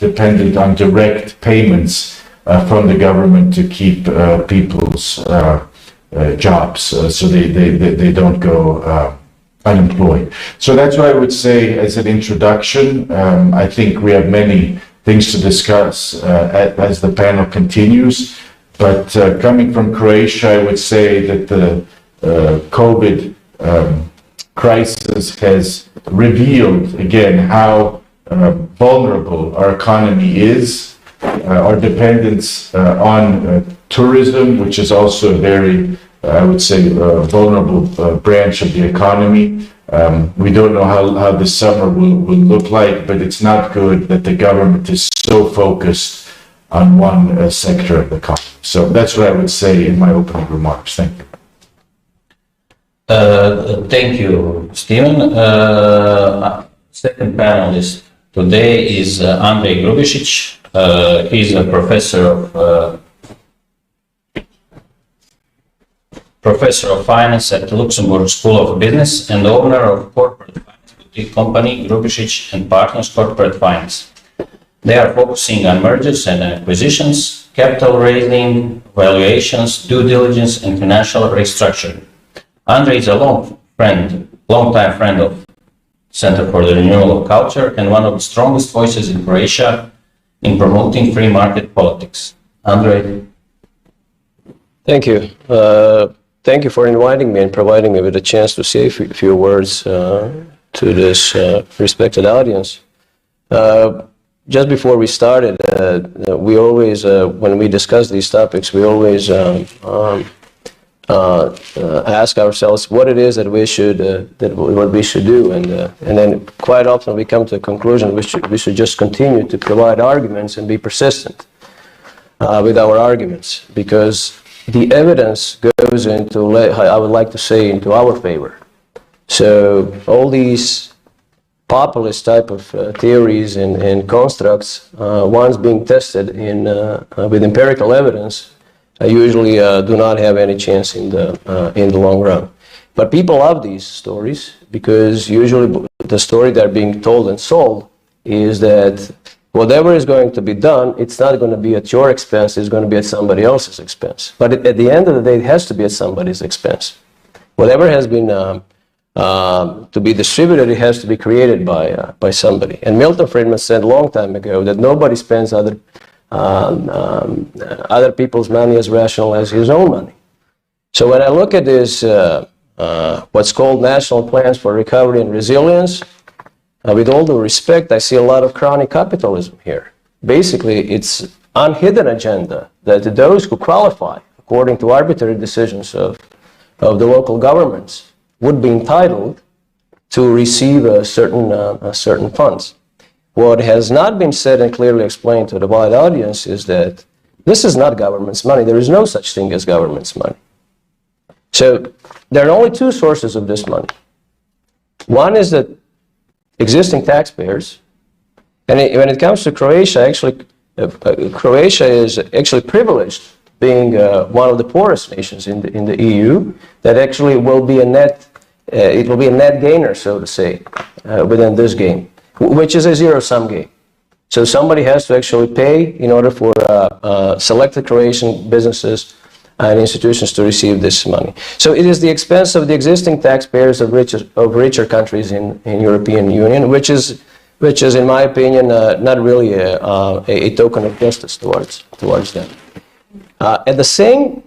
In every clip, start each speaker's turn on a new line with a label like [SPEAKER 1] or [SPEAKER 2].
[SPEAKER 1] dependent on direct payments from the government to keep people's jobs, so they don't go unemployed. So that's what I would say as an introduction. I think we have many things to discuss as the panel continues, but coming from Croatia, I would say that the COVID crisis has revealed again how vulnerable our economy is, our dependence on tourism, which is also a very, I would say, vulnerable branch of the economy. We don't know how the summer will look like, but it's not good that the government is so focused on one sector of the economy. So that's what I would say in my opening remarks. Thank you.
[SPEAKER 2] Thank you, Stephen. Second panelist today is Andrej Grubišić. He's a professor of finance at the Luxembourg School of Business and owner of corporate finance boutique company Grubišić and Partners Corporate Finance. They are focusing on mergers and acquisitions, capital raising, valuations, due diligence, and financial restructuring. Andrej is a long-time friend of Center for the Renewal of Culture and one of the strongest voices in Croatia in promoting free market politics. Andrej.
[SPEAKER 3] Thank you. Thank you for inviting me and providing me with a chance to say a few words to this respected audience. Just before we started, we always, when we discuss these topics, we always ask ourselves what it is that we should, what we should do, and then quite often we come to the conclusion we should just continue to provide arguments and be persistent with our arguments, because the evidence goes into, I would like to say, into our favor. So all these populist type of theories and constructs, once being tested with empirical evidence, usually do not have any chance in the long run. But people love these stories because usually the story they're being told and sold is that whatever is going to be done, it's not going to be at your expense, it's going to be at somebody else's expense. But at the end of the day, it has to be at somebody's expense. Whatever has been to be distributed, it has to be created by somebody. And Milton Friedman said a long time ago that nobody spends other people's money as rational as his own money. So when I look at this, what's called National Plans for Recovery and Resilience, with all due respect, I see a lot of crony capitalism here. Basically, it's an hidden agenda that those who qualify, according to arbitrary decisions of the local governments, would be entitled to receive certain funds. What has not been said and clearly explained to the wide audience is that this is not government's money. There is no such thing as government's money. So there are only two sources of this money. One is that existing taxpayers, and when it comes to Croatia, actually, Croatia is actually privileged, being one of the poorest nations in the EU, that actually will be a net gainer, so to say, within this game, which is a zero-sum game. So somebody has to actually pay in order for selected Croatian businesses and institutions to receive this money. So it is the expense of the existing taxpayers of richer countries in European Union, which is, in my opinion, not really a token of justice towards them. At the same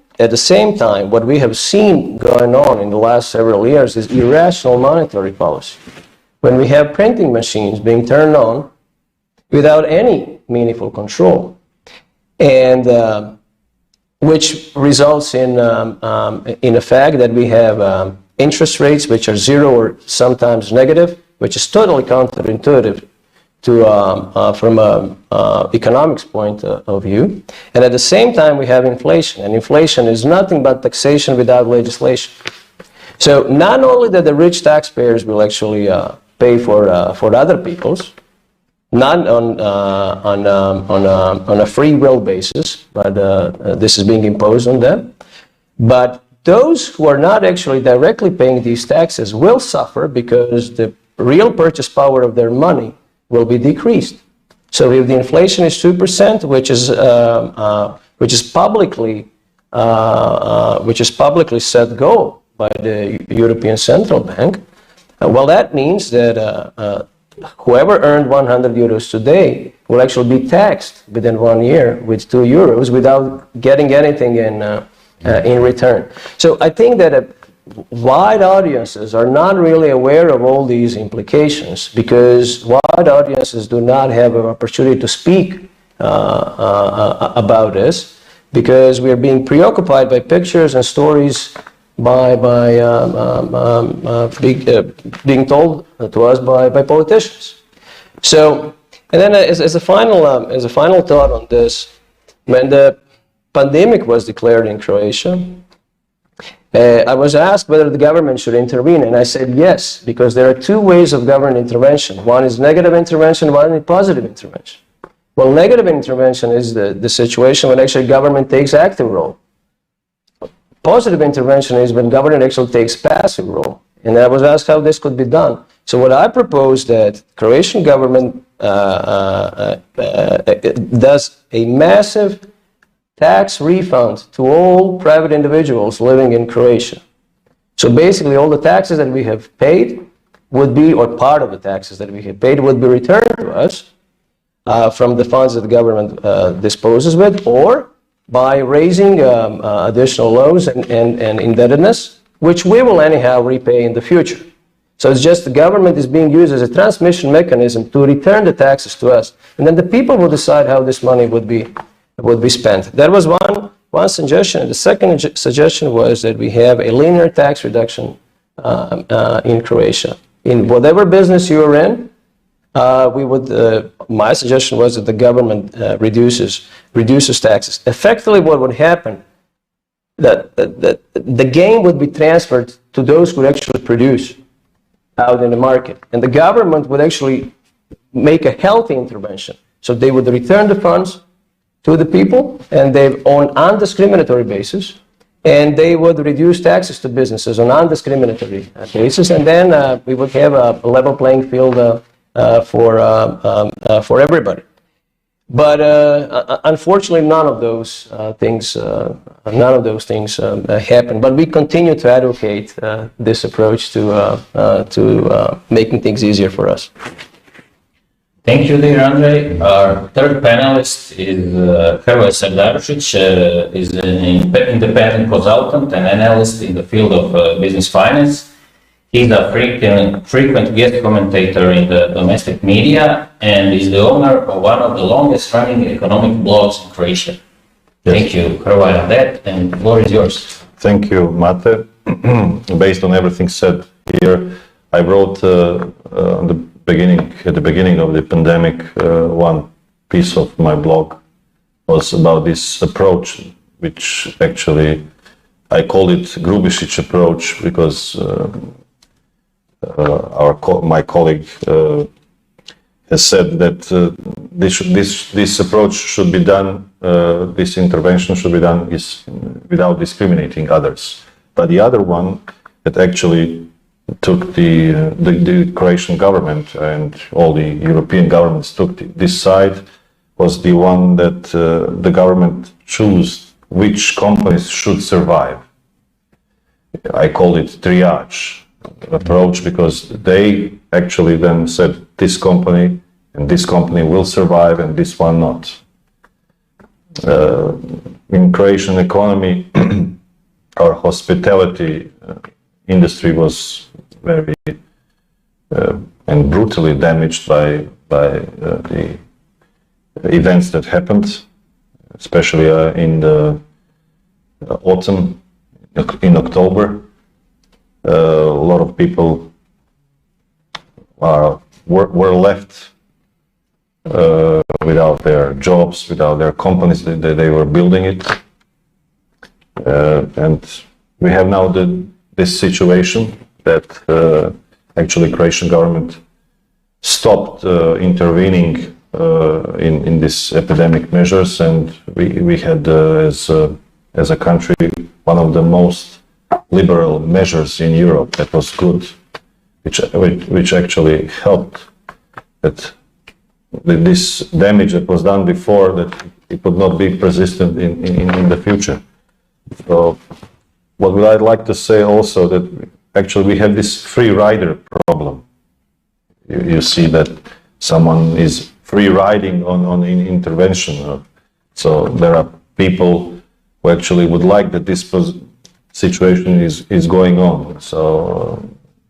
[SPEAKER 3] time, what we have seen going on in the last several years is irrational monetary policy. When we have printing machines being turned on without any meaningful control, and which results in the fact that we have interest rates which are zero or sometimes negative, which is totally counterintuitive to from an economics point of view. And at the same time, we have inflation, and inflation is nothing but taxation without legislation. So not only that the rich taxpayers will actually pay for other people's, not on a free will basis, but this is being imposed on them. But those who are not actually directly paying these taxes will suffer because the real purchase power of their money will be decreased. So if the inflation is 2%, which is publicly set goal by the European Central Bank, well, that means that whoever earned 100 euros today will actually be taxed within 1 year with 2 euros without getting anything in return. So I think that wide audiences are not really aware of all these implications, because wide audiences do not have an opportunity to speak about this, because we are being preoccupied by pictures and stories being told to us by politicians. So, and then as a final thought on this, when the pandemic was declared in Croatia, I was asked whether the government should intervene, and I said yes, because there are two ways of government intervention. One is negative intervention, one is positive intervention. Well, negative intervention is the situation when actually government takes active role. Positive intervention is when government actually takes passive role. And I was asked how this could be done. So what I propose that Croatian government does a massive tax refund to all private individuals living in Croatia. So basically all the taxes that we have paid would be, or part of the taxes that we have paid would be returned to us from the funds that the government disposes with, or by raising additional loans and indebtedness, which we will anyhow repay in the future. So it's just the government is being used as a transmission mechanism to return the taxes to us. And then the people will decide how this money would be spent. That was one suggestion. The second suggestion was that we have a linear tax reduction in Croatia. In whatever business you are in, my suggestion was that the government reduces taxes. Effectively, what would happen, that the gain would be transferred to those who actually produce out in the market, and the government would actually make a healthy intervention. So they would return the funds to the people, and they on undiscriminatory basis, and they would reduce taxes to businesses on undiscriminatory basis, and then we would have a level playing field for everybody. But unfortunately, none of those things happen. But we continue to advocate this approach to making things easier for us.
[SPEAKER 2] Thank you, dear Andrej. Our third panelist is Hrvoje Serdarušić, is an independent consultant and analyst in the field of business finance. He's a frequent guest commentator in the domestic media and is the owner of one of the longest running economic blogs in Croatia. Yes. Thank you, Hrvoje, on that, and the floor is yours.
[SPEAKER 4] Thank you, Mate. Based on everything said here, I wrote at the beginning of the pandemic, one piece of my blog was about this approach, which actually I call it Grubišić approach, because my colleague has said that this approach should be done, this intervention should be done without discriminating others. But the other one that actually took the Croatian government and all the European governments took this side was the one that the government chose which companies should survive. I call it triage approach, because they actually then said this company and this company will survive and this one not. In Croatian economy, our hospitality industry was very and brutally damaged by the events that happened, especially in the autumn, in October. A lot of people were left without their jobs, without their companies that they were building it, and we have now this situation that actually Croatian government stopped intervening in these epidemic measures, and we had as a country one of the most liberal measures in Europe that was good, which actually helped that this damage that was done before, that it would not be persistent in the future. So what would I like to say also, that actually we have this free rider problem. You see that someone is free riding on intervention. So there are people who actually would like that this situation is going on. So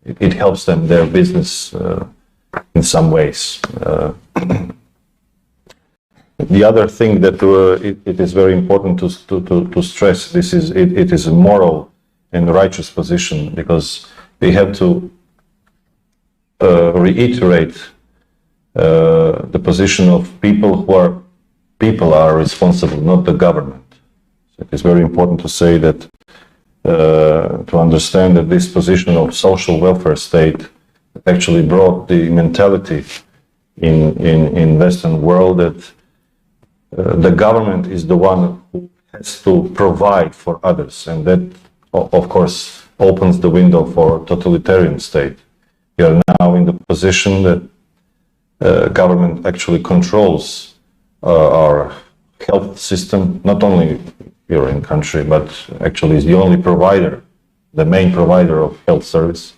[SPEAKER 4] it helps them, their business, in some ways. The other thing that it is very important to stress, it is a moral and righteous position, because we have to reiterate the position of people are responsible, not the government. So it is very important to say that, to understand that this position of social welfare state actually brought the mentality in Western world that the government is the one who has to provide for others, and that of course opens the window for totalitarian state. We are now in the position that government actually controls our health system, not only here in country, but actually is the only provider, the main provider of health service.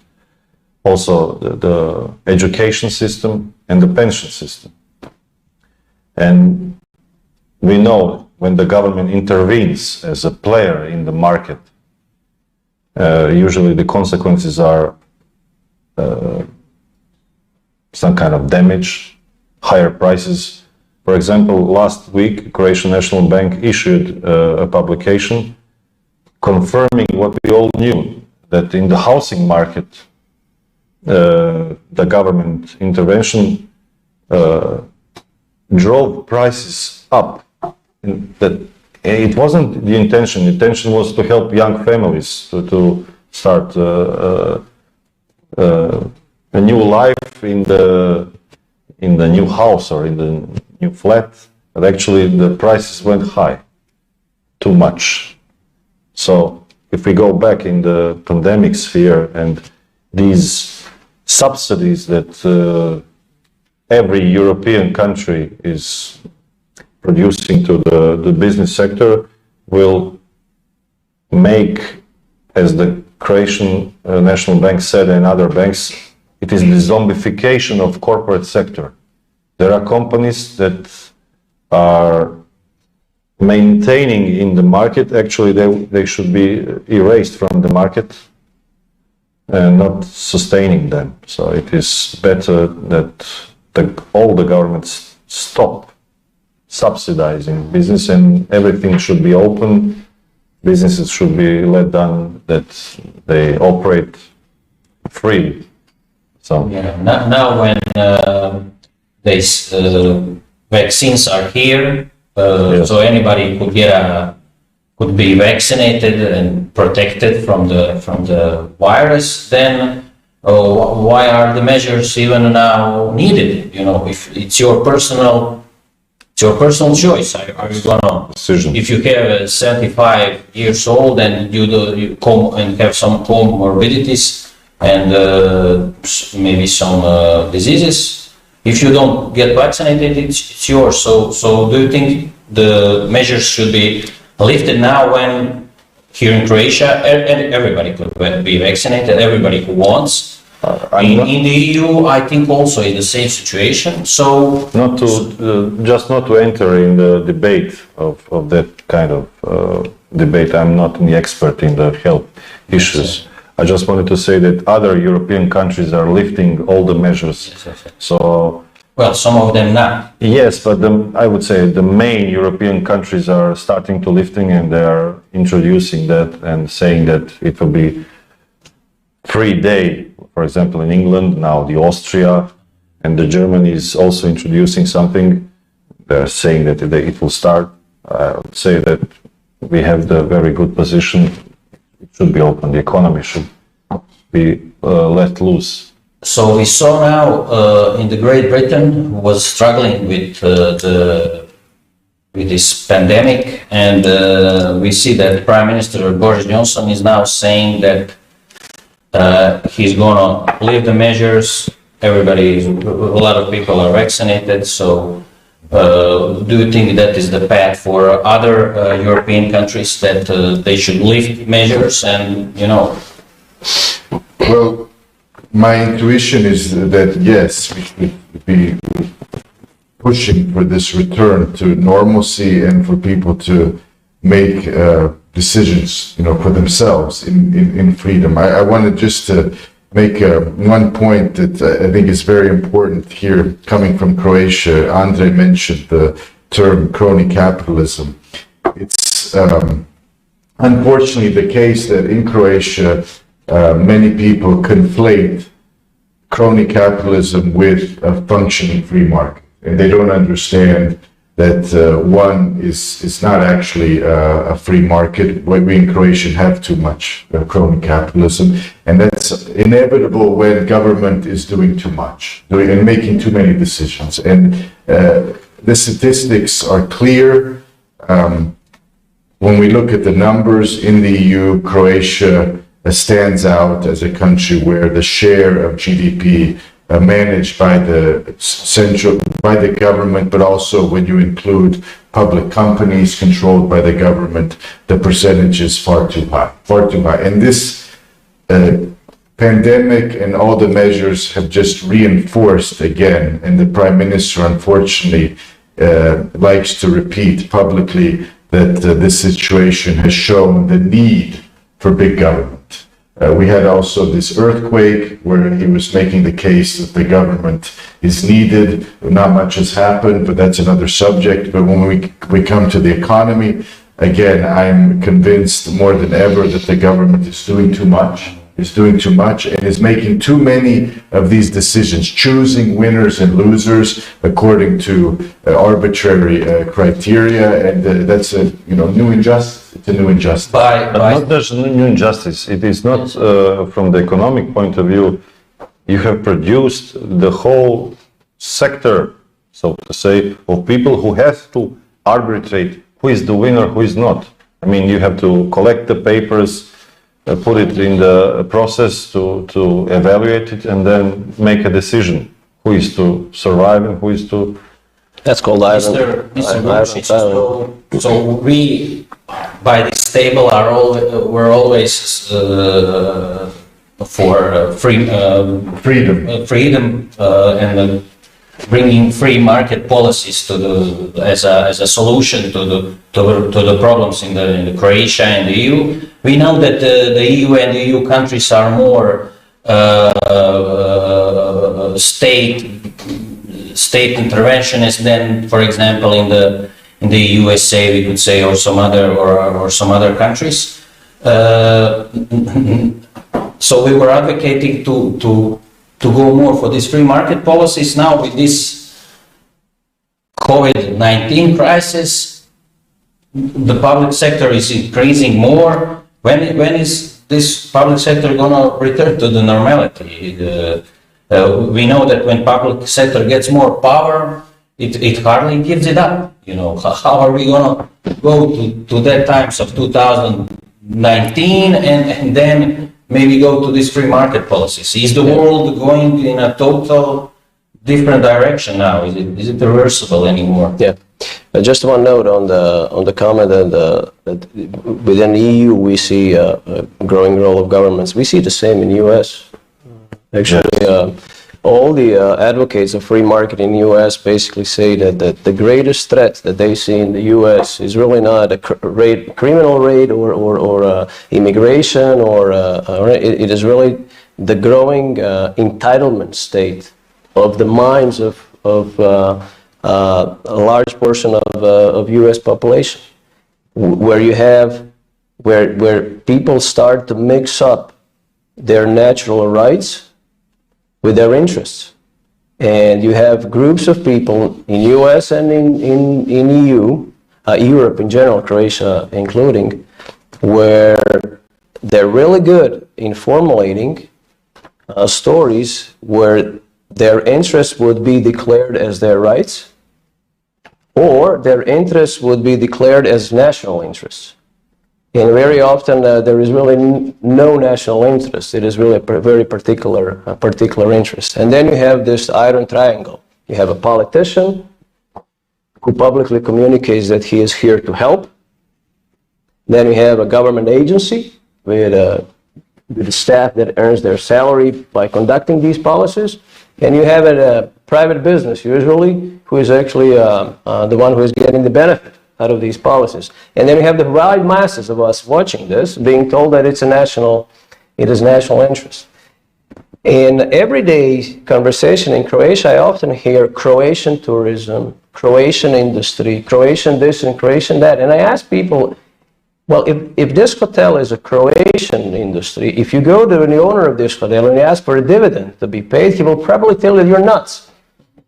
[SPEAKER 4] Also the education system and the pension system. And we know when the government intervenes as a player in the market, usually the consequences are some kind of damage, higher prices. For example, last week, Croatian National Bank issued a publication confirming what we all knew, that in the housing market, the government intervention drove prices up. That it wasn't the intention. The intention was to help young families to start a new life in the new house or in the new flat. But actually, the prices went high, too much. So if we go back in the pandemic sphere and these subsidies that every European country is producing to the business sector will make, as the Croatian National Bank said and other banks, it is the zombification of corporate sector. There are companies that are maintaining in the market, actually they should be erased from the market and not sustaining them. So it is better that all the governments stop subsidizing business and everything should be open. Businesses should be let down, that they operate freely. So
[SPEAKER 2] yeah, now when these vaccines are here,
[SPEAKER 4] Yes.
[SPEAKER 2] so anybody could be vaccinated and protected from the virus, then why are the measures even now needed? You know, if it's your personal choice. Are you gonna
[SPEAKER 4] decision.
[SPEAKER 2] If you have 75 years old and you come and have some comorbidities and maybe some diseases, if you don't get vaccinated, it's yours. So do you think the measures should be lifted now when here in Croatia everybody could be vaccinated, everybody who wants? In the EU, I think also in the same situation. So
[SPEAKER 4] not to enter in the debate of that kind of debate. I'm not an expert in the health issues. I just wanted to say that other European countries are lifting all the measures.
[SPEAKER 2] Yes.
[SPEAKER 4] So
[SPEAKER 2] well, some of them not.
[SPEAKER 4] yes, but I would say the main European countries are starting to lifting, and they are introducing that and saying that it will be free day. For example, in England, now the Austria and the Germany is also introducing something. They're saying that it will start. I would say that we have the very good position. It should be open. The economy should be let loose.
[SPEAKER 2] So we saw now in the Great Britain who was struggling with this pandemic, and we see that Prime Minister Boris Johnson is now saying that he's gonna lift the measures everybody, a lot of people are vaccinated. So, do you think that is the path for other European countries that they should lift measures and, you know?
[SPEAKER 1] Well, my intuition is that yes, we should be pushing for this return to normalcy and for people to make decisions, you know, for themselves in freedom. I wanted just to make one point that I think is very important here, coming from Croatia. Andrej mentioned the term crony capitalism. It's unfortunately the case that in Croatia, many people conflate crony capitalism with a functioning free market, and they don't understand that one is not actually a free market. We in Croatia have too much crony capitalism, and that's inevitable when government is doing too much and making too many decisions. And the statistics are clear. When we look at the numbers in the EU, Croatia stands out as a country where the share of GDP managed by the government, but also when you include public companies controlled by the government, the percentage is far too high. And this pandemic and all the measures have just reinforced again, and the Prime Minister unfortunately likes to repeat publicly that this situation has shown the need for big government. We had also this earthquake where he was making the case that the government is needed. Not much has happened, but that's another subject. But when we come to the economy, again, I'm convinced more than ever that the government is doing too much. And is making too many of these decisions, choosing winners and losers according to arbitrary criteria, and that's a new injustice. It's a new injustice.
[SPEAKER 4] But not just new injustice. It is not from the economic point of view. You have produced the whole sector, so to say, of people who have to arbitrate who is the winner, who is not. I mean, you have to collect the papers, put it in the process to evaluate it, and then make a decision who is to survive and who is to.
[SPEAKER 3] That's called
[SPEAKER 2] Mr. Grubišić, so we, by this table, we're always for freedom and bringing free market policies as a solution to the problems in the Croatia and the EU. We know that the EU and the EU countries are more state interventionist than, for example, in the USA, we could say, or some other countries. So we were advocating to go more for these free market policies. Now with this COVID-19 crisis, the public sector is increasing more. When is this public sector gonna return to the normality? We know that when public sector gets more power, it hardly gives it up. You know, how are we gonna go to that times of 2019 and then maybe go to these free market policies? Is the world going in a total different direction now? Is it reversible anymore?
[SPEAKER 3] Yeah. Just one note on the comment that within the EU we see a growing role of governments. We see the same in the US. Actually, all the advocates of free market in the US basically say that the greatest threat that they see in the US is really not a criminal rate or immigration it is really the growing entitlement state of the minds of a large portion of US population, where people start to mix up their natural rights with their interests. And you have groups of people in US and in EU, Europe in general, Croatia including, where they're really good in formulating stories where their interests would be declared as their rights, or their interests would be declared as national interests. And very often there is really no national interest. It is really a very particular interest. And then you have this iron triangle. You have a politician who publicly communicates that he is here to help. Then you have a government agency with a staff that earns their salary by conducting these policies. And you have a private business, usually, who is actually the one who is getting the benefit out of these policies. And then you have the wide masses of us watching this, being told that it is national interest. In everyday conversation in Croatia, I often hear Croatian tourism, Croatian industry, Croatian this and Croatian that. And I ask people, well, if this hotel is a Croatian industry, if you go to the owner of this hotel and you ask for a dividend to be paid, he will probably tell you you're nuts.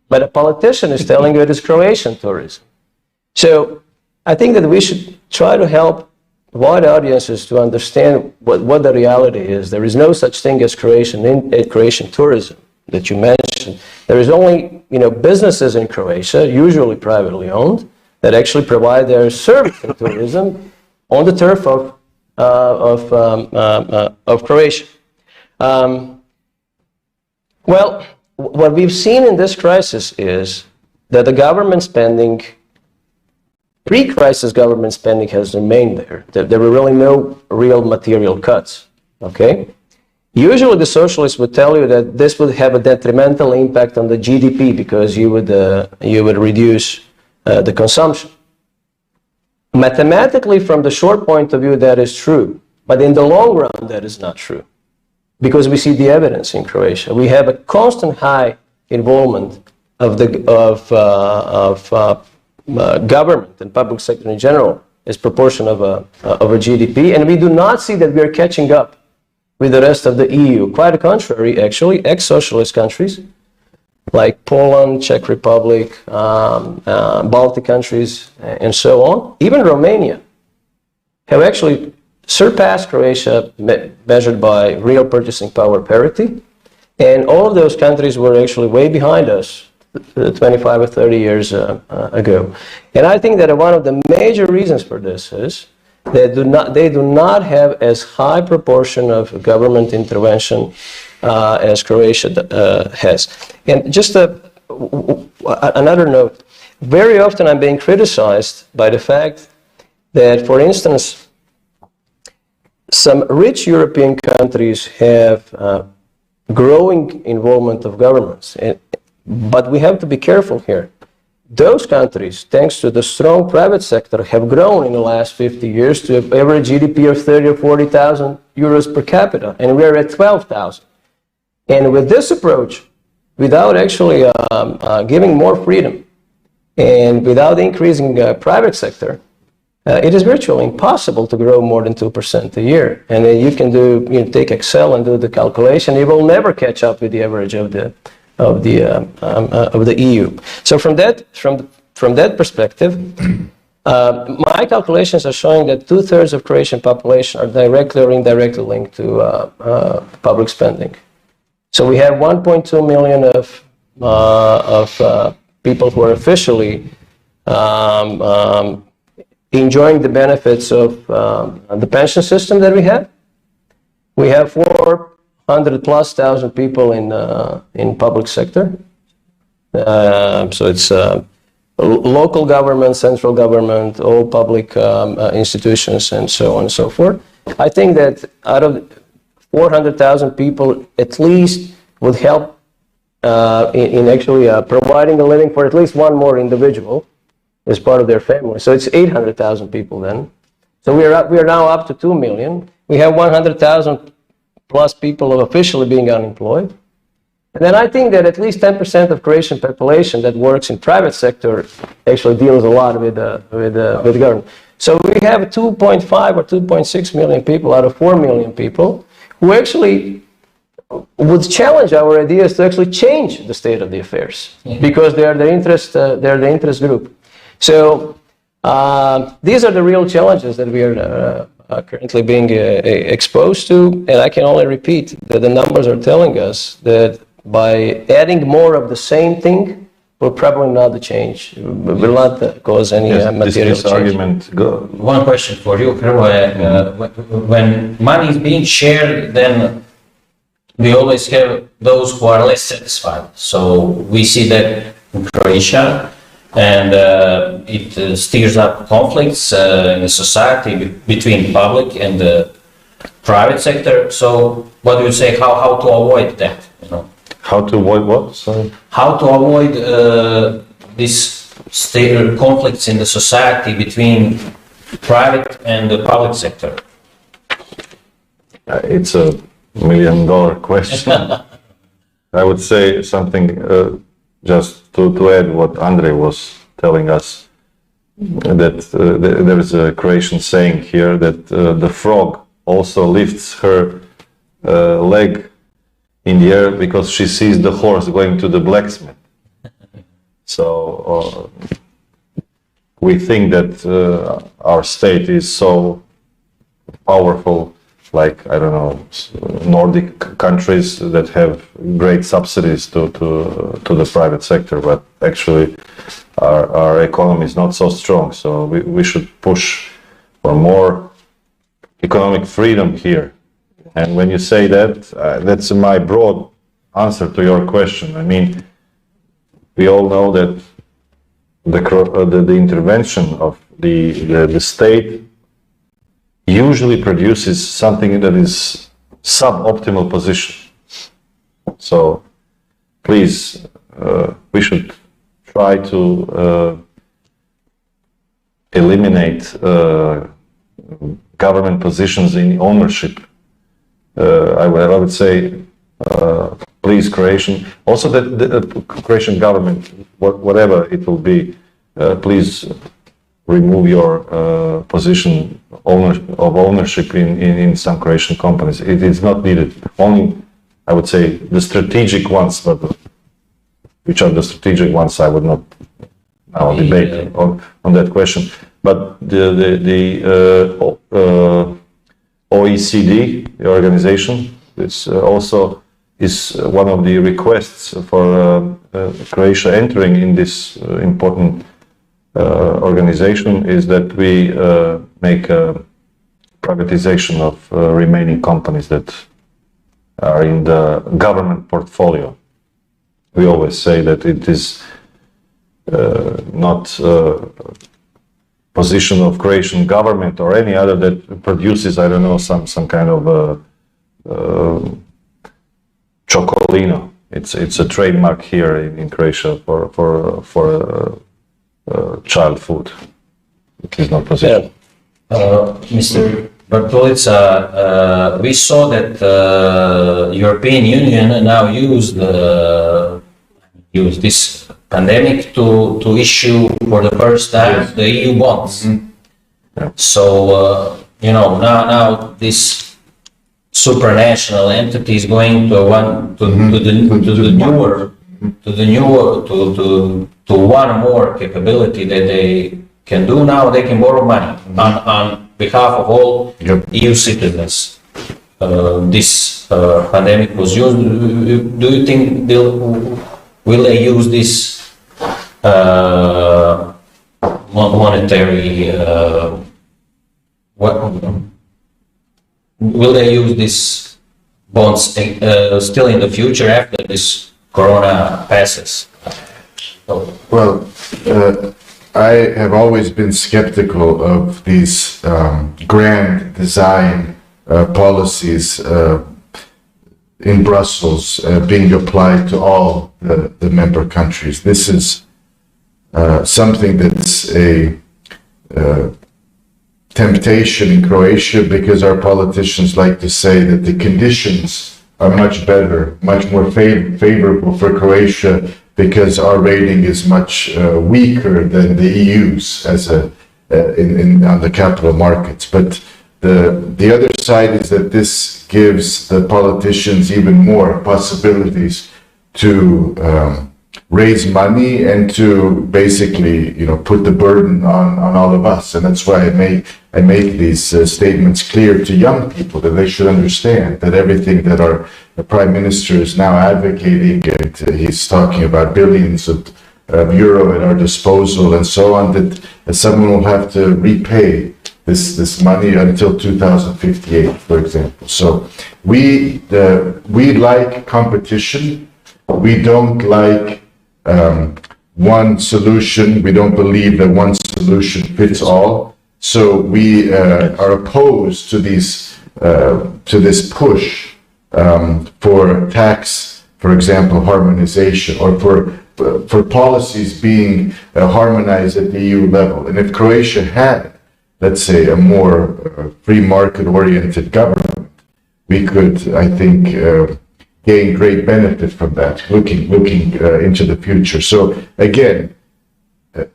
[SPEAKER 3] But a politician is telling you it is Croatian tourism. So I think that we should try to help wide audiences to understand what the reality is. There is no such thing as Croatian tourism that you mentioned. There is only businesses in Croatia, usually privately owned, that actually provide their service in tourism on the turf of Croatia. Well, what we've seen in this crisis is that the government spending, pre-crisis government spending has remained there. There were really no real material cuts, okay? Usually the socialists would tell you that this would have a detrimental impact on the GDP because you would reduce the consumption. Mathematically, from the short point of view, that is true. But in the long run, that is not true. Because we see the evidence in Croatia. We have a constant high involvement of government and public sector in general as proportion of a GDP. And we do not see that we are catching up with the rest of the EU. Quite the contrary, actually, ex-socialist countries like Poland, Czech Republic, Baltic countries, and so on, even Romania, have actually surpassed Croatia measured by real purchasing power parity. And all of those countries were actually way behind us 25 or 30 years ago. And I think that one of the major reasons for this is that they do not have as high proportion of government intervention as Croatia has. And just another note, very often I'm being criticized by the fact that, for instance, some rich European countries have growing involvement of governments. But we have to be careful here. Those countries, thanks to the strong private sector, have grown in the last 50 years to an average GDP of 30 or 40,000 euros per capita, and we're at 12,000. And with this approach, without actually giving more freedom and without increasing private sector, it is virtually impossible to grow more than 2% a year. And then you can take Excel and do the calculation. It will never catch up with the average of the EU. So from that perspective, my calculations are showing that 2/3 of Croatian population are directly or indirectly linked to public spending. So we have 1.2 million of people who are officially enjoying the benefits of the pension system that we have. We have 400,000+ people in public sector. So it's local government, central government, all public institutions, and so on and so forth. I think that out of 400,000 people, at least would help in actually providing a living for at least one more individual as part of their family. So it's 800,000 people then. So we are now up to 2 million. We have 100,000 plus people officially being unemployed. And then I think that at least 10% of Croatian population that works in private sector actually deals a lot with government. So we have 2.5 or 2.6 million people out of 4 million people who actually would challenge our ideas to actually change the state of the affairs, because they are the interest group. So these are the real challenges that we are currently being exposed to, and I can only repeat that the numbers are telling us that by adding more of the same thing will probably not change, will not cause any material
[SPEAKER 4] this
[SPEAKER 3] change.
[SPEAKER 4] argument
[SPEAKER 2] One question for you, Hrvoje. When money is being shared, then we always have those who are less satisfied. So we see that in Croatia, and it stirs up conflicts in the society between public and the private sector. So what do you say, how to avoid that? You know?
[SPEAKER 4] how to avoid what? Sorry.
[SPEAKER 2] How to avoid these conflicts in the society between private and the public sector?
[SPEAKER 4] It's a $1 million question. I would say something just to add what Andrej was telling us, that there is a Croatian saying here that the frog also lifts her leg in the air because she sees the horse going to the blacksmith. So we think that our state is so powerful, like, I don't know, Nordic countries that have great subsidies to the private sector, but actually our economy is not so strong. So we should push for more economic freedom here. And when you say that, that's my broad answer to your question. I mean, we all know that the intervention of the state usually produces something that is suboptimal position. So please, we should try to eliminate government positions in ownership. I would say, please, Croatian, also the Croatian government, whatever it will be, please remove your position of ownership in some Croatian companies. It is not needed. Only, I would say, the strategic ones, but which are the strategic ones, I would not now debate on that question. But the OECD, the organization, it's also is one of the requests for Croatia entering in this important organization is that we make a privatization of remaining companies that are in the government portfolio. We always say that it is not position of Croatian government or any other that produces, I don't know, some kind of chocolino. It's a trademark here in Croatia for child food. It is not position.
[SPEAKER 2] Mr. Bartulica, we saw that European Union now use this pandemic to issue for the first time the EU bonds. Mm-hmm. Yeah. So now this supranational entity is going to one more capability that they can do now. They can borrow money on behalf of all EU citizens. This pandemic was used. Do you think will they use this monetary? Will they use these bonds still in the future after this Corona passes?
[SPEAKER 1] Well, I have always been skeptical of these grand design policies in Brussels being applied to all the member countries. This is something that's a temptation in Croatia, because our politicians like to say that the conditions are much better, much more favorable for Croatia, because our rating is much weaker than the EU's as on the capital markets. But the other side is that this gives the politicians even more possibilities to raise money and to basically, put the burden on all of us. And that's why I make these statements clear to young people, that they should understand that everything that our Prime Minister is now advocating, and he's talking about billions euro at our disposal and so on, that someone will have to repay this money until 2058, for example. So we like competition. We don't like one solution. We don't believe that one solution fits all. So we are opposed to these to this push for tax, for example, harmonization, or for policies being harmonized at the EU level. And if Croatia had, let's say, a more free market-oriented government, we could, I think, gain great benefit from that, looking into the future. So again,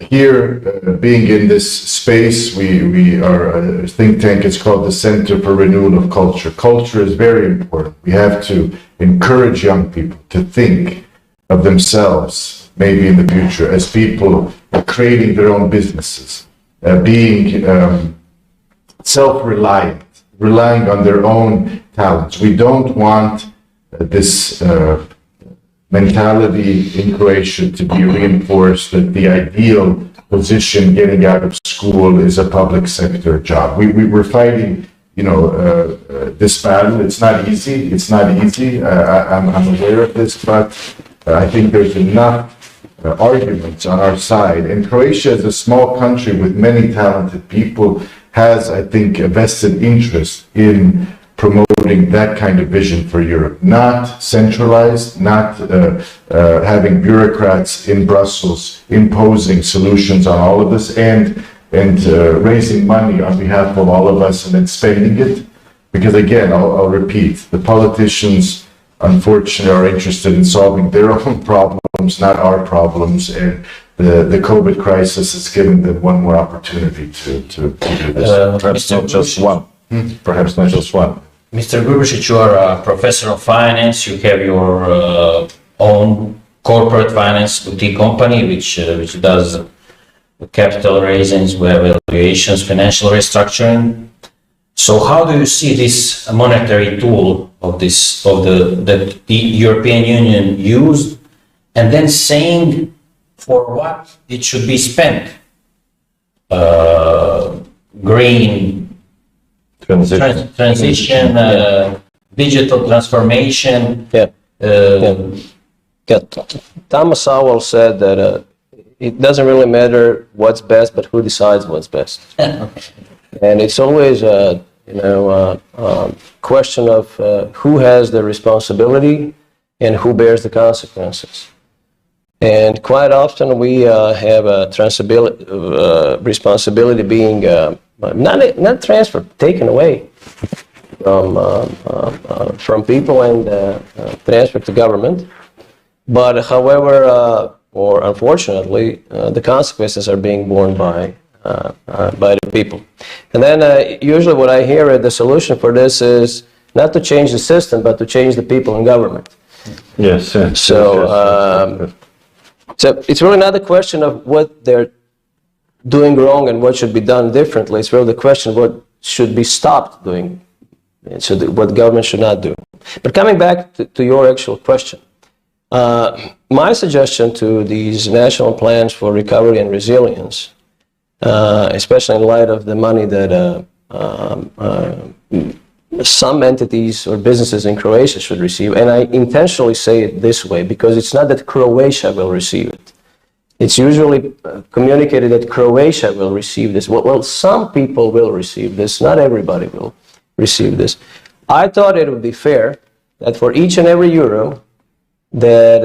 [SPEAKER 1] here, being in this space, we are a think tank. It's called the Center for Renewal of Culture. Culture is very important. We have to encourage young people to think of themselves, maybe in the future, as people creating their own businesses, being self-reliant, relying on their own talents. We don't want this mentality in Croatia to be reinforced that the ideal position getting out of school is a public sector job. We're fighting, this battle. It's not easy. It's not easy. I'm aware of this, but I think there's enough arguments on our side. And Croatia, as a small country with many talented people, has, I think, a vested interest in promoting that kind of vision for Europe, not centralized, not having bureaucrats in Brussels imposing solutions on all of us and raising money on behalf of all of us and then spending it. Because again, I'll repeat, the politicians unfortunately are interested in solving their own problems, not our problems, and the COVID crisis has given them one more opportunity to do this.
[SPEAKER 4] Perhaps not just one. Perhaps not just one.
[SPEAKER 2] Mr. Grubišić, you are a professor of finance. You have your own corporate finance boutique company, which does capital raisings, valuations, financial restructuring. So, how do you see this monetary tool that the European Union used, and then saying for what it should be spent? Green transition, digital transformation.
[SPEAKER 3] Thomas Sowell said that it doesn't really matter what's best, but who decides what's best. And it's always a question of who has the responsibility and who bears the consequences. And quite often we have a responsibility being not transferred, taken away from people and transferred to government. But however, or unfortunately, the consequences are being borne by the people. And then usually what I hear the solution for this is not to change the system, but to change the people in government.
[SPEAKER 4] Yes.
[SPEAKER 3] So it's really not a question of what they're doing wrong and what should be done differently. It's really the question of what should be stopped doing, so what government should not do. But coming back to your actual question, my suggestion to these national plans for recovery and resilience, especially in light of the money that some entities or businesses in Croatia should receive, and I intentionally say it this way because it's not that Croatia will receive it. It's usually communicated that Croatia will receive this. Well, some people will receive this, not everybody will receive this. I thought it would be fair that for each and every euro that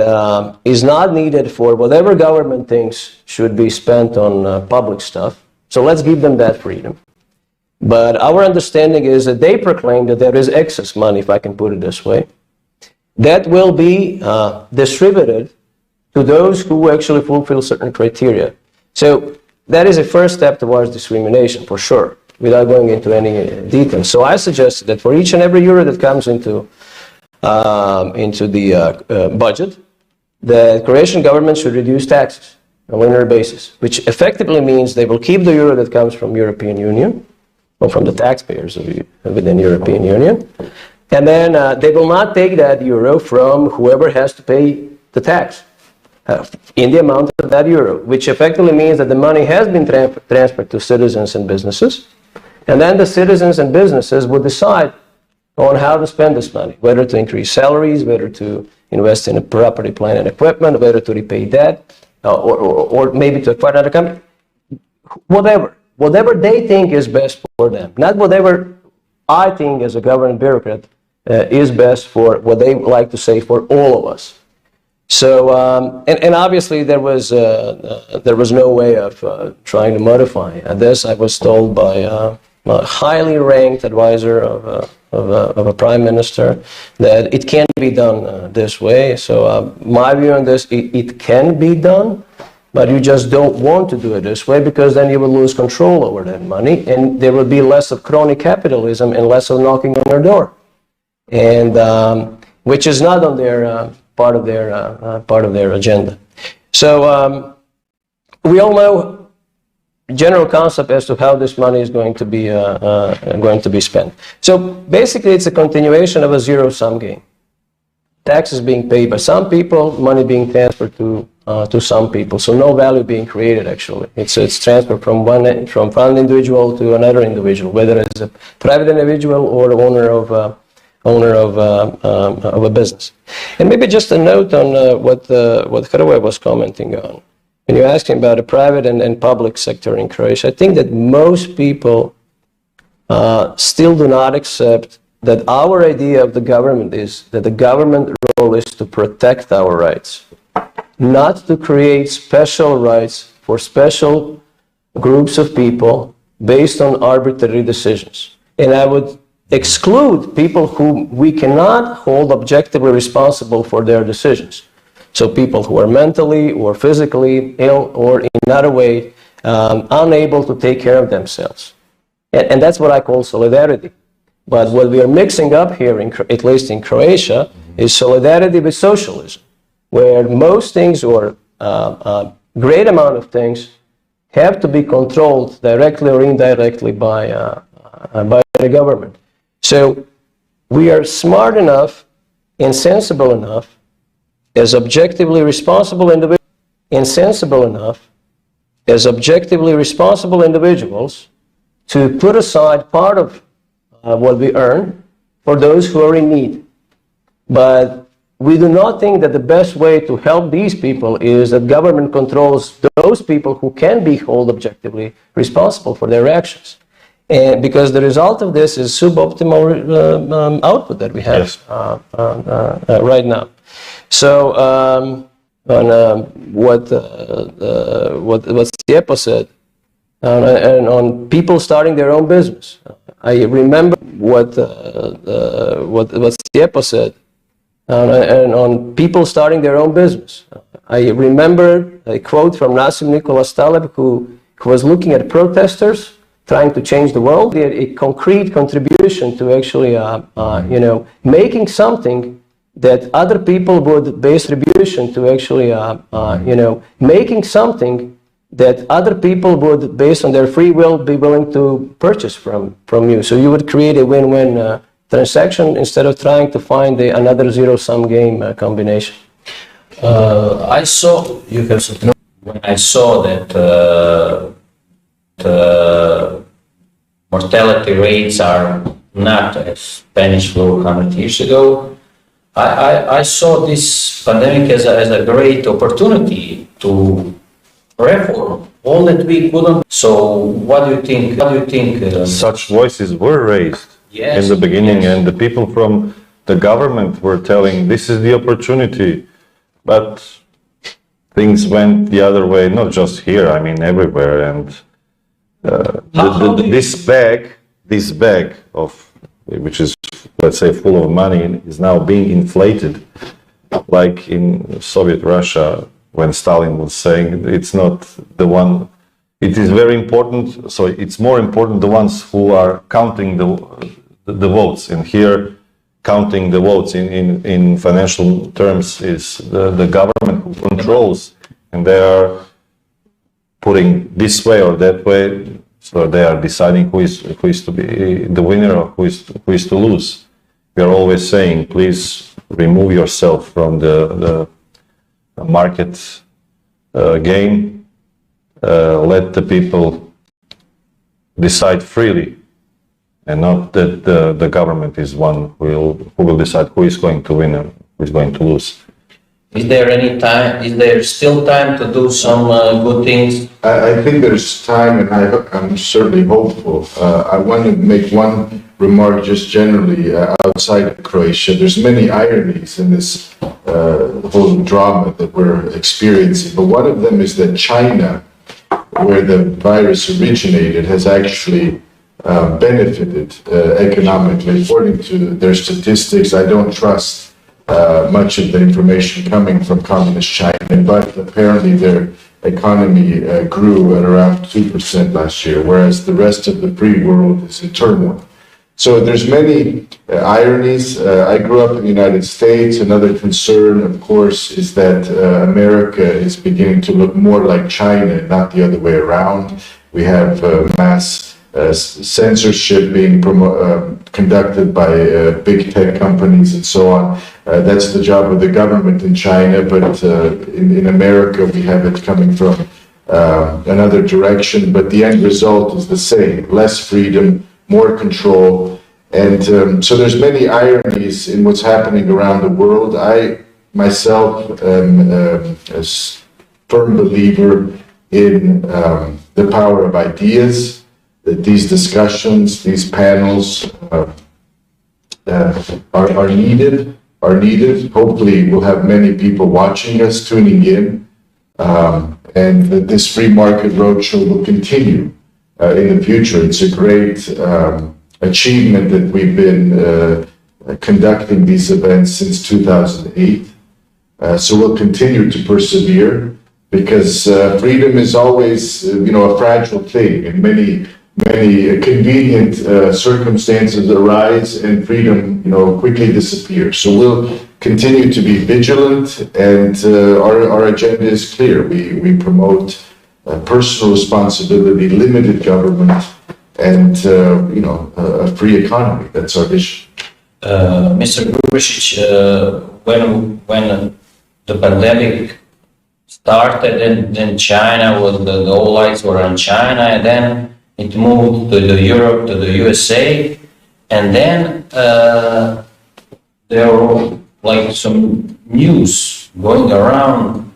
[SPEAKER 3] is not needed for whatever government thinks should be spent on public stuff, so let's give them that freedom. But our understanding is that they proclaim that there is excess money, if I can put it this way, that will be distributed to those who actually fulfill certain criteria. So that is a first step towards discrimination, for sure, without going into any details. So I suggest that for each and every euro that comes into the budget, the Croatian government should reduce taxes on a linear basis, which effectively means they will keep the euro that comes from European Union, or from the taxpayers within European Union, and then they will not take that euro from whoever has to pay the tax. in the amount of that euro, which effectively means that the money has been transferred to citizens and businesses, and then the citizens and businesses would decide on how to spend this money, whether to increase salaries, whether to invest in a property, plant, and equipment, whether to repay debt, or maybe to acquire another company, whatever they think is best for them, not whatever I think as a government bureaucrat is best for what they like to say for all of us. So, and obviously there was no way of trying to modify this. I was told by a highly ranked advisor of a prime minister that it can't be done this way. So my view on this, it can be done, but you just don't want to do it this way, because then you will lose control over that money, and there will be less of crony capitalism and less of knocking on your door, and which is not on their part of their agenda. So we all know general concept as to how this money is going to be spent. So basically, it's a continuation of a zero-sum game. Taxes being paid by some people, money being transferred to some people. So no value being created. Actually, it's transferred from one individual to another individual, whether it's a private individual or the owner of a business. And maybe just a note on what Hrvoje was commenting on. When you're asking about the private and public sector in Croatia, I think that most people still do not accept that our idea of the government is that the government role is to protect our rights, not to create special rights for special groups of people based on arbitrary decisions. And I would exclude people whom we cannot hold objectively responsible for their decisions. So people who are mentally or physically ill or in another way unable to take care of themselves. And that's what I call solidarity. But what we are mixing up here, at least in Croatia, is solidarity with socialism, where most things or a great amount of things have to be controlled directly or indirectly by the government. So we are smart enough and sensible enough as objectively responsible individuals, to put aside part of what we earn for those who are in need. But we do not think that the best way to help these people is that government controls those people who can be held objectively responsible for their actions. And because the result of this is suboptimal output that we have right now. So on what Stjepo said, and on people starting their own business, I remember what Stjepo said, and on people starting their own business. I remember a quote from Nassim Nicholas Taleb, who was looking at protesters trying to change the world, a concrete contribution to actually, making something that other people would base attribution to actually, making something that other people would, based on their free will, be willing to purchase from you. So you would create a win-win transaction instead of trying to find another zero-sum game combination.
[SPEAKER 2] I saw when I saw that the mortality rates are not as Spanish flu 100 years ago. I saw this pandemic as a great opportunity to reform all that we couldn't. So what do you think?
[SPEAKER 4] Such voices were raised in the beginning, and the people from the government were telling this is the opportunity, but things went the other way, not just here, I mean everywhere. And this bag of, which is, let's say, full of money, is now being inflated, like in Soviet Russia, when Stalin was saying it's not the one, it is very important, so it's more important the ones who are counting the votes. And here, counting the votes in financial terms is the government who controls, and they are putting this way or that way, so they are deciding who is to be the winner or who is to lose. We are always saying, please remove yourself from the a market game. Let the people decide freely, and not that the government is one who will decide who is going to win and who is going to lose.
[SPEAKER 2] Is there any time? Is there still time to do some good things?
[SPEAKER 1] I think there's time, and I'm certainly hopeful. I want to make one remark just generally outside of Croatia. There's many ironies in this whole drama that we're experiencing, but one of them is that China, where the virus originated, has actually benefited economically. According to their statistics, I don't trust much of the information coming from communist China, but apparently their economy grew at around 2% last year, whereas the rest of the free world is in turmoil. So there's many ironies. I grew up in the United States. Another concern, of course, is that America is beginning to look more like China, not the other way around. We have mass censorship being conducted by big tech companies and so on. That's the job of the government in China, but in America we have it coming from another direction. But the end result is the same: less freedom, more control. And so there's many ironies in what's happening around the world. I myself am a firm believer in the power of ideas, that these discussions, these panels are needed. Hopefully we'll have many people watching us, tuning in, and that this free market roadshow will continue in the future. It's a great achievement that we've been conducting these events since 2008. So we'll continue to persevere, because freedom is always, a fragile thing, and many convenient circumstances arise, and freedom, quickly disappears. So we'll continue to be vigilant, and our agenda is clear. We promote personal responsibility, limited government, and a free economy. That's our vision.
[SPEAKER 2] Mr. Grubišić, when the pandemic started, and then China was the all eyes were on China, and then it moved to Europe, to the USA, and then there were like some news going around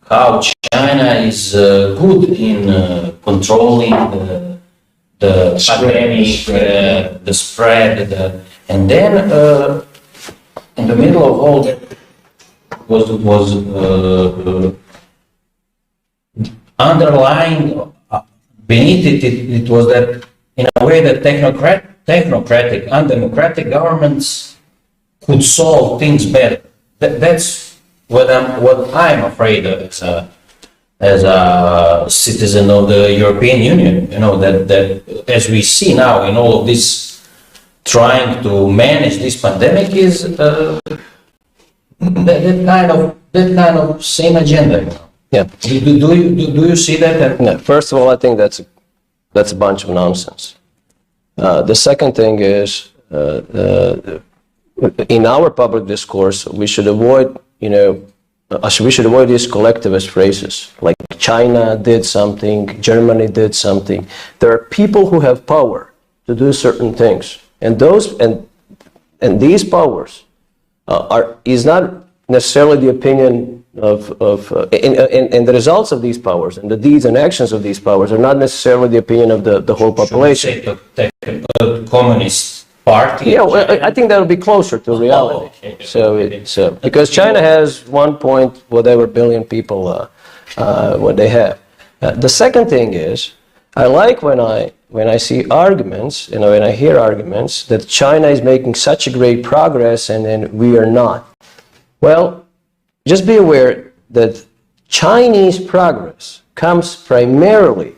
[SPEAKER 2] how China is good in controlling the pandemic, the spread, and then in the middle of all that was underlying. Beneath it was that, in a way, that technocratic, undemocratic governments could solve things better. That's what I'm afraid of as a citizen of the European Union. That as we see now in all of this, trying to manage this pandemic is that kind of same agenda.
[SPEAKER 3] Yeah.
[SPEAKER 2] Do you see that?
[SPEAKER 3] No, first of all, I think that's a bunch of nonsense. The second thing is, in our public discourse, we should avoid, these collectivist phrases like China did something, Germany did something. There are people who have power to do certain things, and these powers is not necessarily the opinion and the results of these powers and the deeds and actions of these powers are not necessarily the opinion of the whole population.
[SPEAKER 2] Should we say the Communist Party?
[SPEAKER 3] Yeah, well, I think that would be closer to reality. So because China has 1 whatever billion people, what they have. The second thing is, I like when I see arguments, when I hear arguments that China is making such a great progress and then we are not. Well, just be aware that Chinese progress comes primarily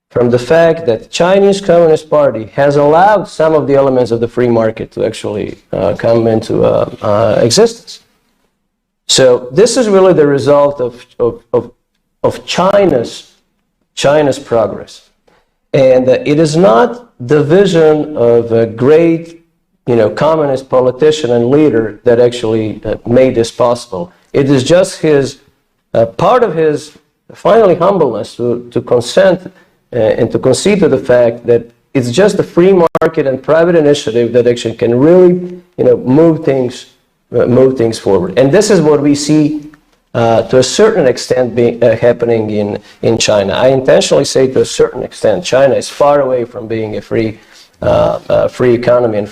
[SPEAKER 3] from the fact that the Chinese Communist Party has allowed some of the elements of the free market to actually come into existence. So this is really the result of China's progress. And it is not the vision of a great communist politician and leader that actually made this possible. It is just his part of his finally humbleness to consent and to concede to the fact that it's just the free market and private initiative that actually can really, move things forward. And this is what we see to a certain extent happening in China. I intentionally say to a certain extent. China is far away from being a free economy and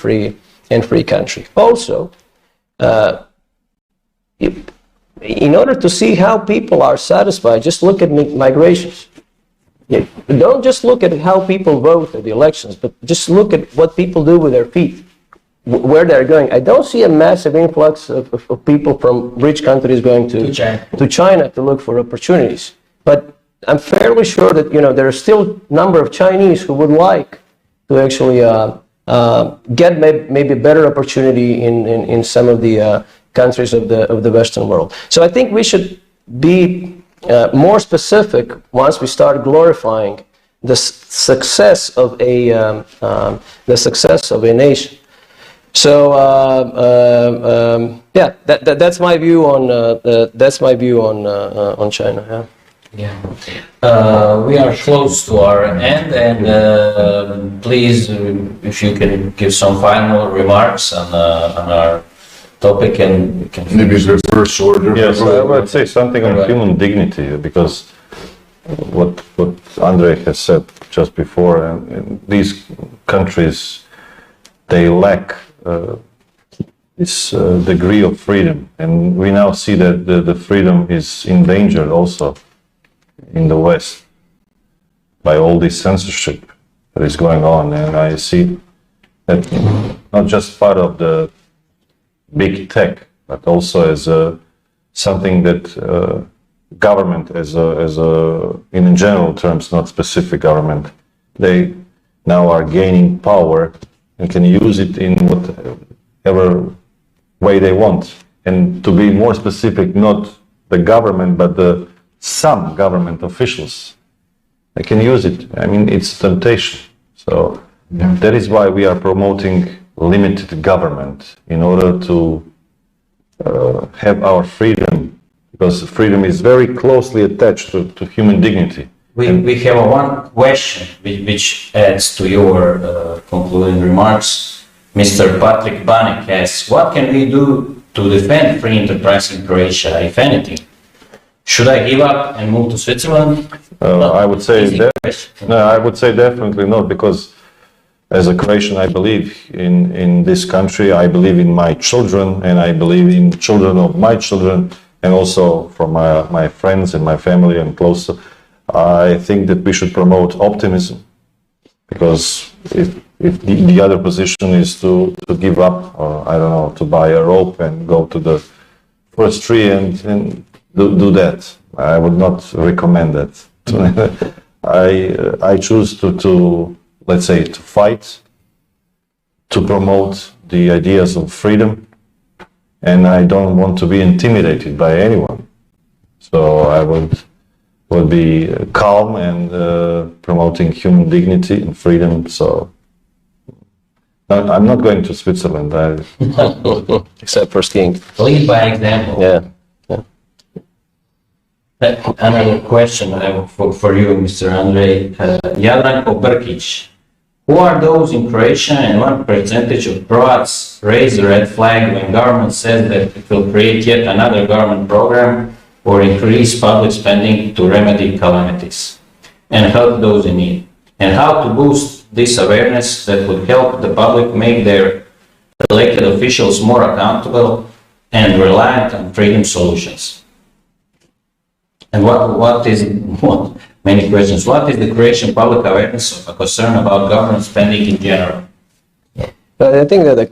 [SPEAKER 3] free country. Also, in order to see how people are satisfied, just look at migrations. Don't just look at how people vote at the elections, but just look at what people do with their feet, where they're going. I don't see a massive influx of people from rich countries going to China to look for opportunities. But I'm fairly sure that there are still a number of Chinese who would like to actually get maybe a better opportunity in some of the countries of the Western world. So I think we should be more specific once we start glorifying the success of a nation. So that's my view on China.
[SPEAKER 2] Yeah. We are close to our end, and please, if you can give some final remarks on our topic, and we can
[SPEAKER 1] Maybe reverse order.
[SPEAKER 4] Yes, I would say something on human dignity, because what Andrej has said just before, and these countries, they lack this degree of freedom, and we now see that the freedom is endangered also in the West by all this censorship that is going on. And I see that not just part of the big tech, but also as something that government, in general terms, not specific government, they now are gaining power and can use it in whatever way they want. And to be more specific, not the government, but some government officials, they can use it. I mean, it's temptation. So that is why we are promoting limited government, in order to have our freedom, because freedom is very closely attached to human dignity.
[SPEAKER 2] We have one question which adds to your concluding remarks. Mr. Patrick Banek asks, what can we do to defend free enterprise in Croatia, if anything? Should I give up and move to Switzerland?
[SPEAKER 4] I would say definitely not, because as a Croatian, I believe in this country. I believe in my children, and I believe in children of my children, and also from my friends and my family and close. I think that we should promote optimism, because if the other position is to give up, or I don't know, to buy a rope and go to the first tree and do that, I would not recommend that. I choose to let's say, to fight, to promote the ideas of freedom, and I don't want to be intimidated by anyone. So I would be calm and promoting human dignity and freedom. So I'm not going to Switzerland.
[SPEAKER 3] Except for skiing.
[SPEAKER 2] Lead by example.
[SPEAKER 3] Yeah.
[SPEAKER 2] Another question for you, Mr. Andrej. Jadranko Brkić. Who are those in Croatia, and what percentage of Croats raise the red flag when government says that it will create yet another government program or increase public spending to remedy calamities and help those in need? And how to boost this awareness that would help the public make their elected officials more accountable and reliant on freedom solutions? And many questions. What is the Croatian public awareness of a concern about government spending in general?
[SPEAKER 3] I think that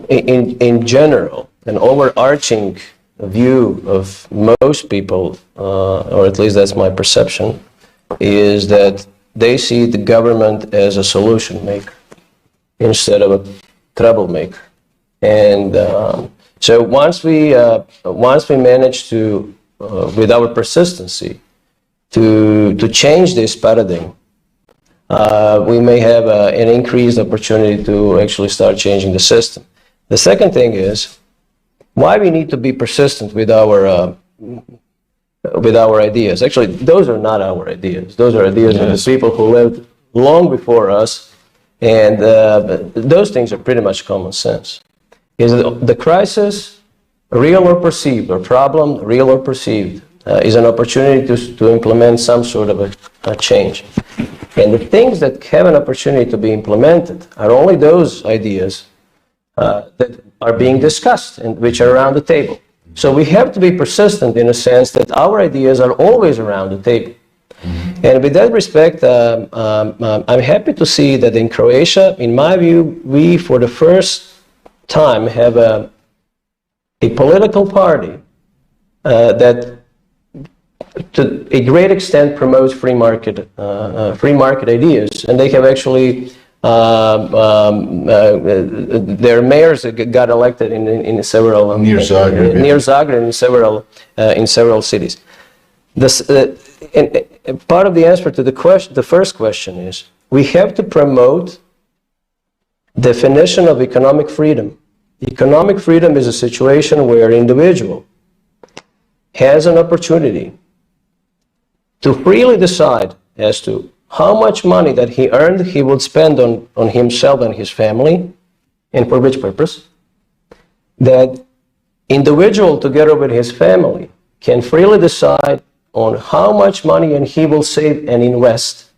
[SPEAKER 3] in general, an overarching view of most people, or at least that's my perception, is that they see the government as a solution maker instead of a troublemaker. And so once we manage to, with our persistency, to change this paradigm, we may have an increased opportunity to actually start changing the system. The second thing is why we need to be persistent with our with our ideas. Actually, those are not our ideas. Those are ideas of the people who lived long before us, and those things are pretty much common sense. Is the crisis real or perceived, or problem real or perceived, is an opportunity to implement some sort of a change. And the things that have an opportunity to be implemented are only those ideas that are being discussed and which are around the table. So we have to be persistent in a sense that our ideas are always around the table. And with that respect, I'm happy to see that in Croatia, in my view, we for the first time have a political party that to a great extent promotes free market ideas, and they have actually their mayors got elected in several
[SPEAKER 1] Near Zagreb,
[SPEAKER 3] near Zagreb in several cities. And part of the answer to the first question is we have to promote definition of economic freedom. Economic freedom is a situation where an individual has an opportunity to freely decide as to how much money that he earned he would spend on himself and his family, and for which purpose. That individual together with his family can freely decide on how much money and he will save and invest.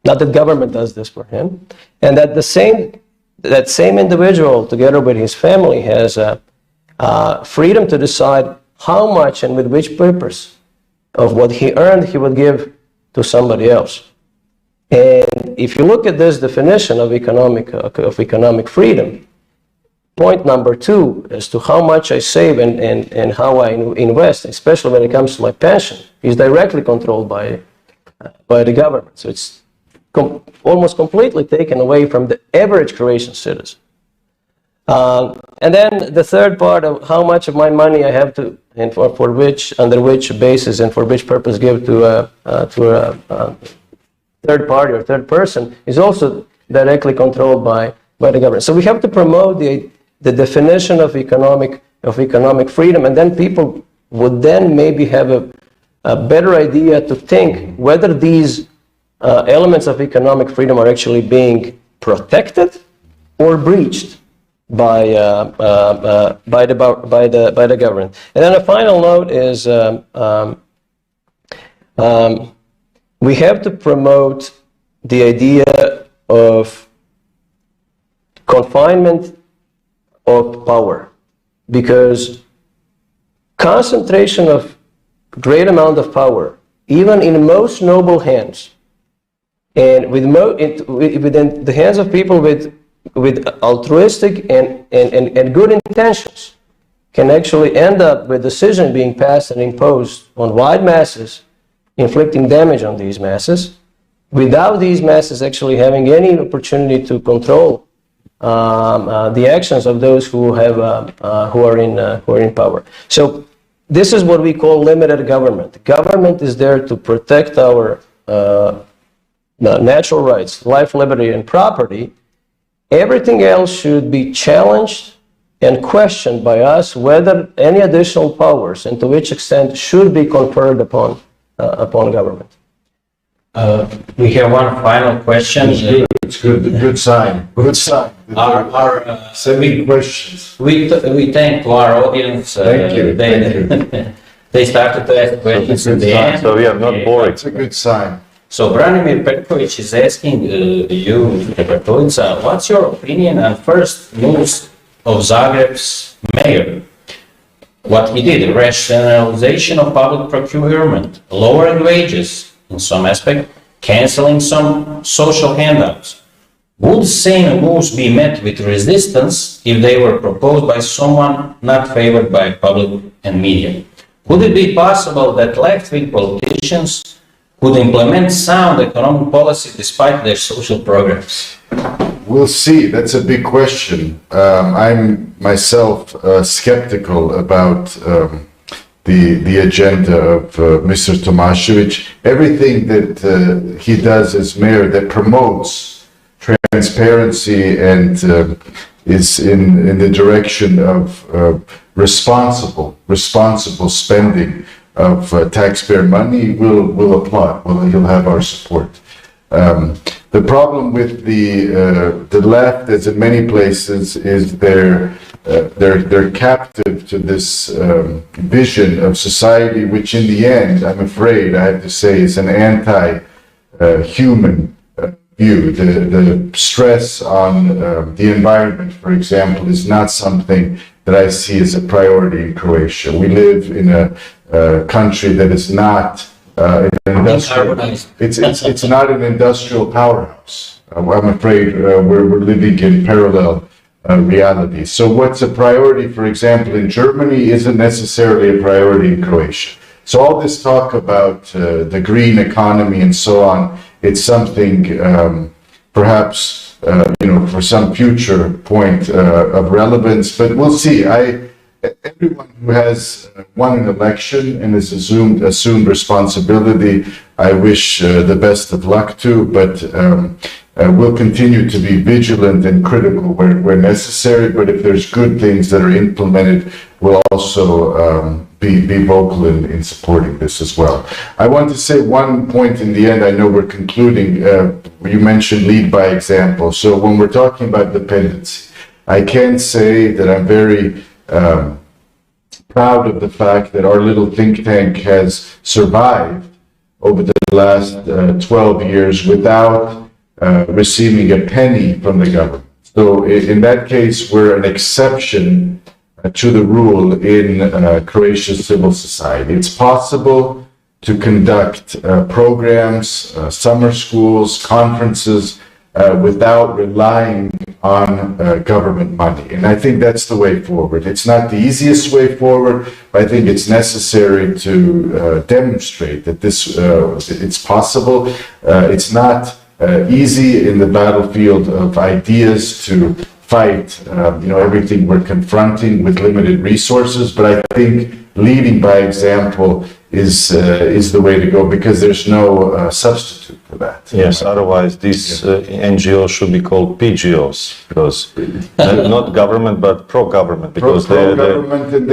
[SPEAKER 3] Not that government does this for him. And that that same individual together with his family has freedom to decide how much and with which purpose of what he earned he would give to somebody else. And if you look at this definition of economic freedom, point number 2 as to how much I save and how I invest, especially when it comes to my pension, is directly controlled by the government. So it's almost completely taken away from the average Croatian citizen. And then the third part of how much of my money I have to, and for which, under which basis and for which purpose give to a third party or third person, is also directly controlled by the government. So we have to promote the definition of economic freedom, and then people would then maybe have a better idea to think whether these elements of economic freedom are actually being protected or breached by the government. And then a final note is we have to promote the idea of confinement of power, because concentration of great amount of power, even in most noble hands, and within the hands of people with altruistic and good intentions, can actually end up with decisions being passed and imposed on wide masses, inflicting damage on these masses, without these masses actually having any opportunity to control the actions of those who are in power. So this is what we call limited government. Government is there to protect our natural rights, life, liberty, and property. Everything else should be challenged and questioned by us whether any additional powers and to which extent should be conferred upon government.
[SPEAKER 2] We have one final question.
[SPEAKER 1] It's good. Good sign. Good sign. Sending questions.
[SPEAKER 2] We thank to our audience.
[SPEAKER 1] Thank you.
[SPEAKER 2] They started to ask questions at the end.
[SPEAKER 4] So we are not boring.
[SPEAKER 1] It's a good sign.
[SPEAKER 2] So Branimir Petković is asking you, Mr. Bartulica, what's your opinion on first moves of Zagreb's mayor? What he did, rationalization of public procurement, lowering wages in some aspect, cancelling some social handouts. Would the same moves be met with resistance if they were proposed by someone not favored by public and media? Could it be possible that left-wing politicians could implement sound economic policy despite their social programs?
[SPEAKER 1] We'll see. That's a big question. I'm myself skeptical about the agenda of Mr. Tomašević. Everything that he does as mayor that promotes transparency and is in the direction of responsible spending of taxpayer money, we'll applaud. He'll have our support. The problem with the left, as in many places, is they're captive to this vision of society, which in the end, I'm afraid, I have to say, is an anti-human view. The stress on the environment, for example, is not something that I see as a priority in Croatia. We live in a country that is not an industrial. It's not an industrial powerhouse. I'm afraid we're living in parallel reality. So what's a priority, for example, in Germany isn't necessarily a priority in Croatia. So all this talk about the green economy and so on, it's something perhaps for some future point of relevance, but we'll see. Everyone who has won an election and has assumed responsibility, I wish the best of luck to, but we'll continue to be vigilant and critical where necessary, but if there's good things that are implemented, we'll also be vocal in supporting this as well. I want to say one point in the end. I know we're concluding. You mentioned lead by example. So when we're talking about dependency, I can say that I'm very proud of the fact that our little think tank has survived over the last 12 years without receiving a penny from the government. So in that case, we're an exception to the rule in Croatia's civil society. It's possible to conduct programs, summer schools, conferences, without relying on government money. And I think that's the way forward. It's not the easiest way forward, but I think it's necessary to demonstrate that it's possible. It's not easy in the battlefield of ideas to fight everything we're confronting with limited resources, but I think leading by example is the way to go, because there's no substitute for that.
[SPEAKER 4] Yes, otherwise these NGOs should be called PGOs, because not government but pro-government, because
[SPEAKER 1] pro-government, and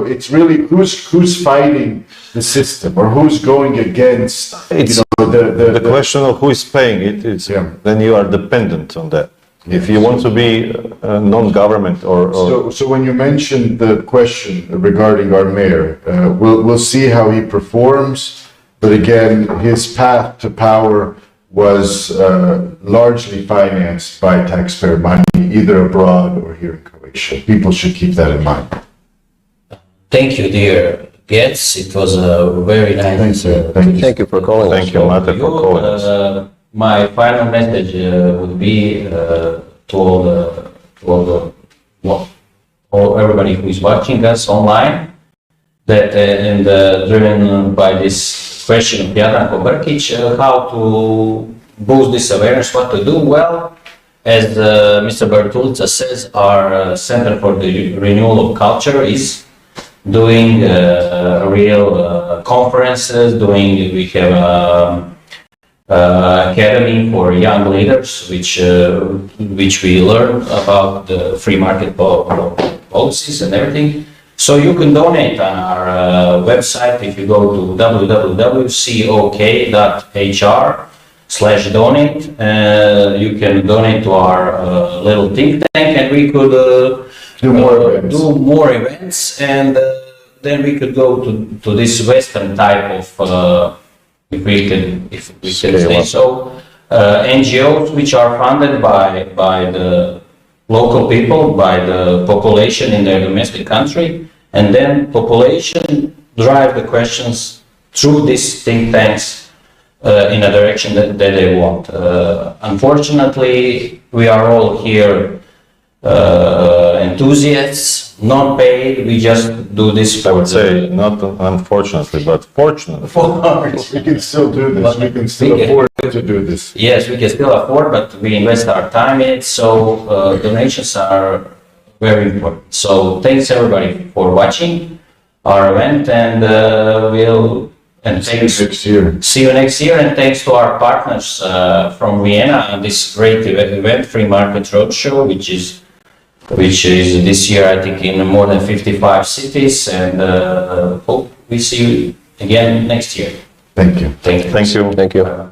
[SPEAKER 1] it's really who's fighting the system or who's going against.
[SPEAKER 4] It's the question of who is paying it. Then you are dependent on that. If you want to be non-government or
[SPEAKER 1] So when you mentioned the question regarding our mayor, we'll see how he performs. But again, his path to power was largely financed by taxpayer money, either abroad or here in Croatia. People should keep that in mind.
[SPEAKER 2] Thank you, dear guests. It was a very nice.
[SPEAKER 3] Thank you for calling us.
[SPEAKER 4] Thank you, Mate, for calling us.
[SPEAKER 2] My final message would be to all everybody who is watching us online, that driven by this question of Jadranko Brkić, how to boost this awareness, what to do. Well, as Mr. Bartulica says, our Center for the Renewal of Culture is doing real conferences. We have academy for young leaders, which we learn about the free market policies and everything. So you can donate on our website. If you go to www.cok.hr/donate, you can donate to our little think tank, and we could do more events, and then we could go to this Western type of if we can say so, NGOs which are funded by the local people, by the population in their domestic country, and then population drive the questions through these think tanks in a direction that they want. Unfortunately, we are all here enthusiasts, not paid. We just do this.
[SPEAKER 4] I would say not unfortunately, but fortunately.
[SPEAKER 1] We can still do this. We can still afford to do this.
[SPEAKER 2] Yes, we can still afford, but we invest our time in it. So donations are very important. So thanks everybody for watching our event, and see you next year. And thanks to our partners from Vienna on this great event, Free Market Roadshow, which is this year, I think, in more than 55 cities, and we see you again next year.
[SPEAKER 1] Thank you.
[SPEAKER 2] Thank you.
[SPEAKER 4] Thank you.
[SPEAKER 3] Thank you.